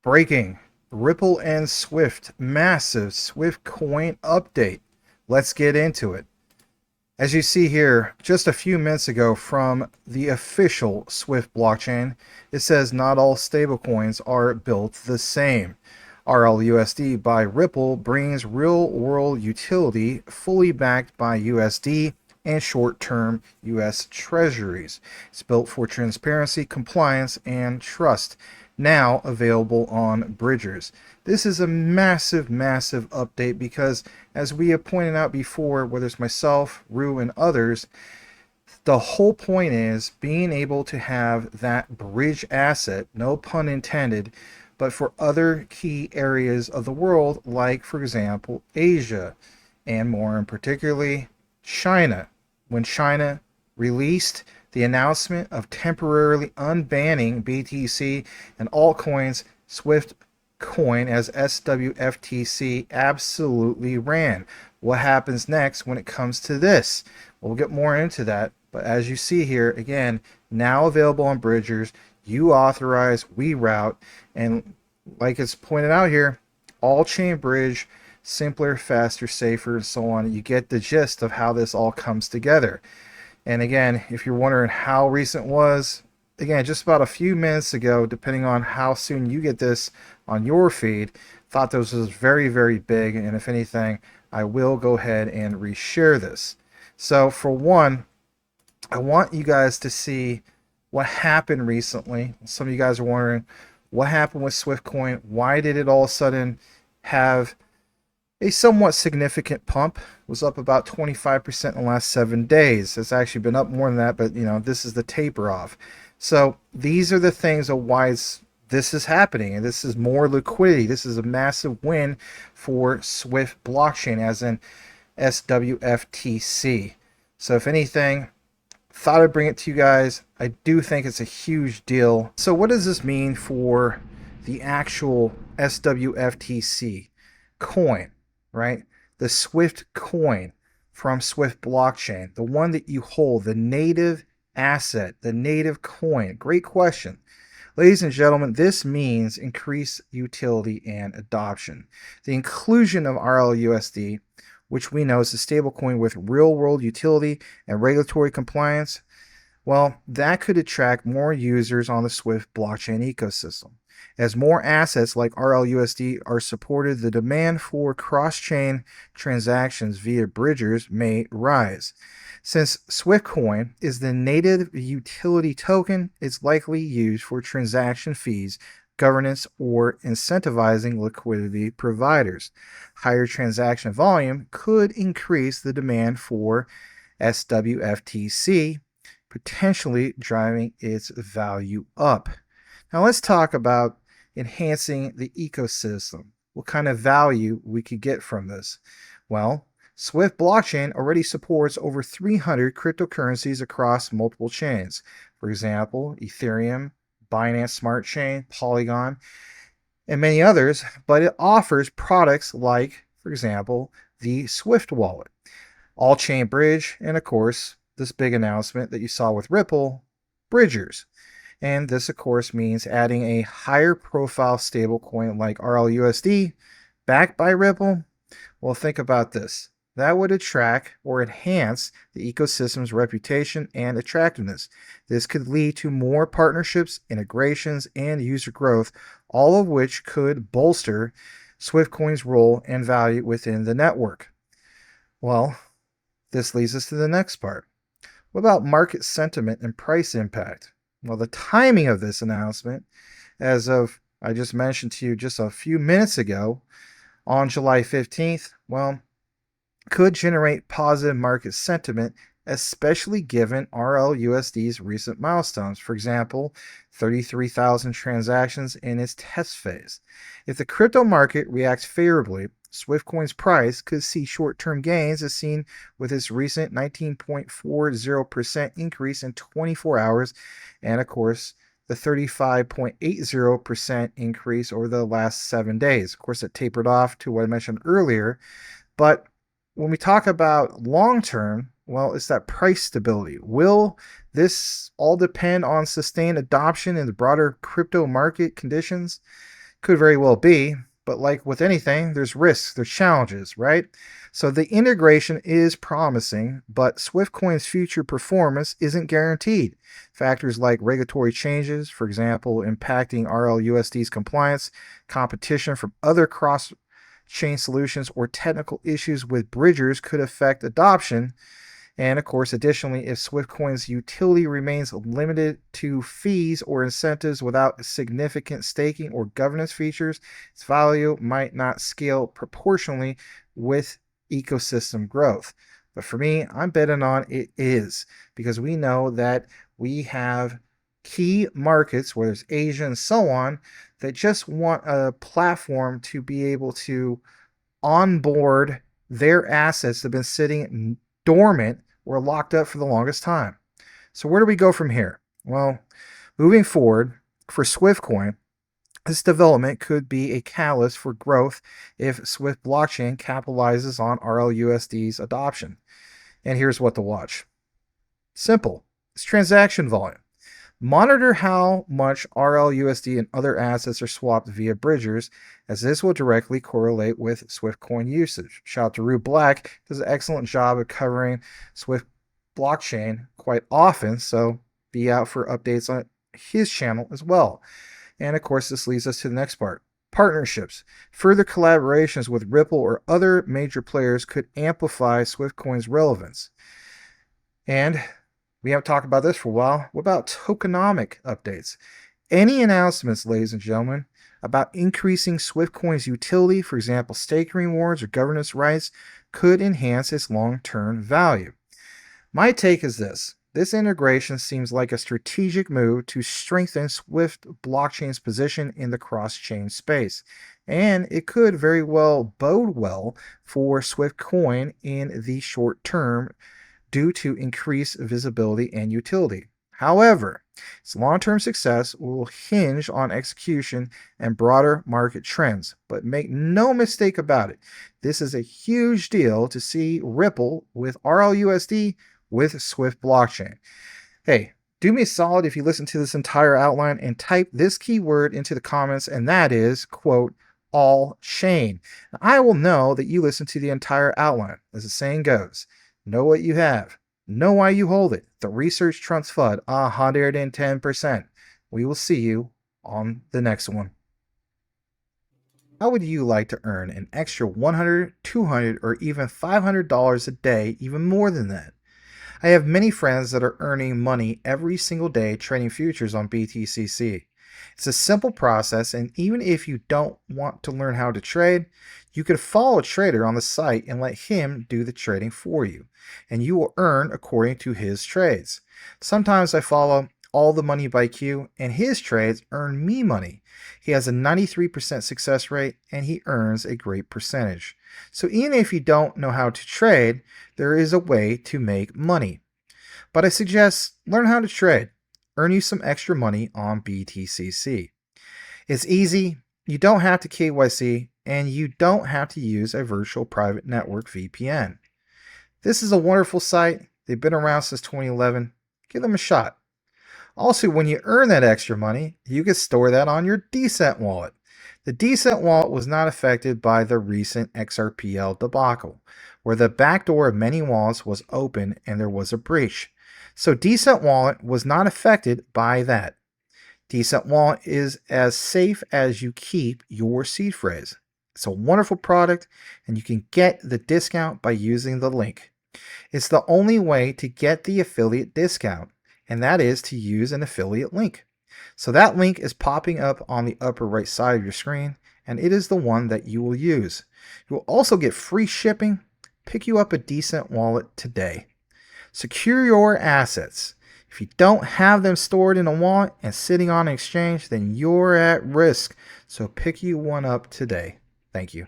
Breaking Ripple and Swift massive Swiftcoin update. Let's get into it. As you see here, just a few minutes ago from the official Swift blockchain, it says not all stablecoins are built the same. RLUSD by Ripple brings real-world utility fully backed by USD and short-term US treasuries. It's built for transparency, compliance, and trust. Now available on Bridgers. This is a massive update because, as we have pointed out before, whether it's myself, Rue, and others, the whole point is being able to have that bridge asset, no pun intended, but for other key areas of the world, like, for example, Asia, and more in particularly China. When China released the announcement of temporarily unbanning BTC and altcoins, Swiftcoin as SWFTC absolutely ran. What happens next when it comes to this? We'll get more into that, but as you see here, again, now available on Bridgers, you authorize, we route, and like it's pointed out here, all-chain bridge, simpler, faster, safer, and so on. You get the gist of how this all comes together. And again, if you're wondering how recent it was, again, just about a few minutes ago, depending on how soon you get this on your feed, thought this was very big, and if anything, I will go ahead and reshare this. So for one, I want you guys to see what happened recently. Some of you guys are wondering what happened with Swiftcoin. Why did it all of a sudden have a somewhat significant pump? It was up about 25% in the last 7 days. It's actually been up more than that, but this is the taper off. So these are the things of why this is happening, and this is more liquidity. This is a massive win for Swift blockchain, as in SWFTC. So if anything, thought I'd bring it to you guys. I do think it's a huge deal. So what does this mean for the actual SWFTC coin, right? The Swift coin from Swift blockchain, the one that you hold, the native asset, the native coin. Great question. Ladies and gentlemen, this means increased utility and adoption. The inclusion of RLUSD, which we know is a stablecoin with real-world utility and regulatory compliance, well, that could attract more users on the Swift blockchain ecosystem. As more assets like RLUSD are supported, the demand for cross-chain transactions via bridgers may rise. Since Swiftcoin is the native utility token, it's likely used for transaction fees, governance, or incentivizing liquidity providers. Higher transaction volume could increase the demand for SWFTC, potentially driving its value up. Now let's talk about enhancing the ecosystem. What kind of value we could get from this? Well, Swift blockchain already supports over 300 cryptocurrencies across multiple chains. For example, Ethereum, Binance Smart Chain, Polygon, and many others, but it offers products like, for example, the Swift wallet, all-chain bridge, and of course, this big announcement that you saw with Ripple, Bridgers. And this, of course, means adding a higher profile stablecoin like RLUSD backed by Ripple. Well, think about this. That would attract or enhance the ecosystem's reputation and attractiveness. This could lead to more partnerships, integrations, and user growth, all of which could bolster Swiftcoin's role and value within the network. Well, this leads us to the next part. What about market sentiment and price impact? Well, the timing of this announcement, as of I just mentioned to you just a few minutes ago, on July 15th, well, could generate positive market sentiment, especially given RLUSD's recent milestones. For example, 33,000 transactions in its test phase. If the crypto market reacts favorably, Swiftcoin's price could see short-term gains as seen with its recent 19.40% increase in 24 hours, and of course, the 35.80% increase over the last 7 days. Of course, it tapered off to what I mentioned earlier, but when we talk about long-term, well, it's that price stability. Will this all depend on sustained adoption in the broader crypto market conditions? Could very well be, but like with anything, there's risks, there's challenges, right? So the integration is promising, but Swiftcoin's future performance isn't guaranteed. Factors like regulatory changes, for example, impacting RLUSD's compliance, competition from other cross-chain solutions, or technical issues with bridgers could affect adoption. And of course, additionally, if Swiftcoin's utility remains limited to fees or incentives without significant staking or governance features, its value might not scale proportionally with ecosystem growth. But for me, I'm betting on it is, because we know that we have key markets, whether it's Asia and so on, that just want a platform to be able to onboard their assets that have been sitting dormant or locked up for the longest time. So where do we go from here? Well, moving forward, for Swiftcoin, this development could be a catalyst for growth if Swift blockchain capitalizes on RLUSD's adoption. And here's what to watch. Simple. It's transaction volume. Monitor how much RLUSD and other assets are swapped via bridgers, as this will directly correlate with Swiftcoin usage. Shout out to Rue Black, does an excellent job of covering Swift blockchain quite often, so be out for updates on his channel as well. And of course, this leads us to the next part. Partnerships. Further collaborations with Ripple or other major players could amplify Swiftcoin's relevance. And we haven't talked about this for a while. What about tokenomic updates? Any announcements, ladies and gentlemen, about increasing Swiftcoin's utility, for example, staking rewards or governance rights, could enhance its long-term value. My take is this. This integration seems like a strategic move to strengthen Swift blockchain's position in the cross-chain space. And it could very well bode well for Swiftcoin in the short term, due to increased visibility and utility. However, its long-term success will hinge on execution and broader market trends. But make no mistake about it, this is a huge deal to see Ripple with RLUSD with Swift blockchain. Hey, do me a solid if you listen to this entire outline and type this keyword into the comments, and that is, quote, all chain. I will know that you listened to the entire outline. As the saying goes, know what you have. Know why you hold it. The research trumps FUD 110%. We will see you on the next one. How would you like to earn an extra $100, $200, or even $500 a day, even more than that? I have many friends that are earning money every single day trading futures on BTCC. It's a simple process, and even if you don't want to learn how to trade, you can follow a trader on the site and let him do the trading for you, and you will earn according to his trades. Sometimes I follow All the Money by Q, and his trades earn me money. He has a 93% success rate, and he earns a great percentage. So even if you don't know how to trade, there is a way to make money. But I suggest learn how to trade. Earn you some extra money on BTCC. It's easy, you don't have to KYC, and you don't have to use a virtual private network VPN. This is a wonderful site. They've been around since 2011. Give them a shot. Also, when you earn that extra money, you can store that on your Decent wallet. The Decent wallet was not affected by the recent XRPL debacle, where the backdoor of many wallets was open and there was a breach. So Decent Wallet was not affected by that. Decent Wallet is as safe as you keep your seed phrase. It's a wonderful product, and you can get the discount by using the link. It's the only way to get the affiliate discount, and that is to use an affiliate link. So that link is popping up on the upper right side of your screen, and it is the one that you will use. You will also get free shipping. Pick you up a Decent Wallet today. Secure your assets. If you don't have them stored in a wallet and sitting on an exchange, then you're at risk. So pick you one up today. Thank you.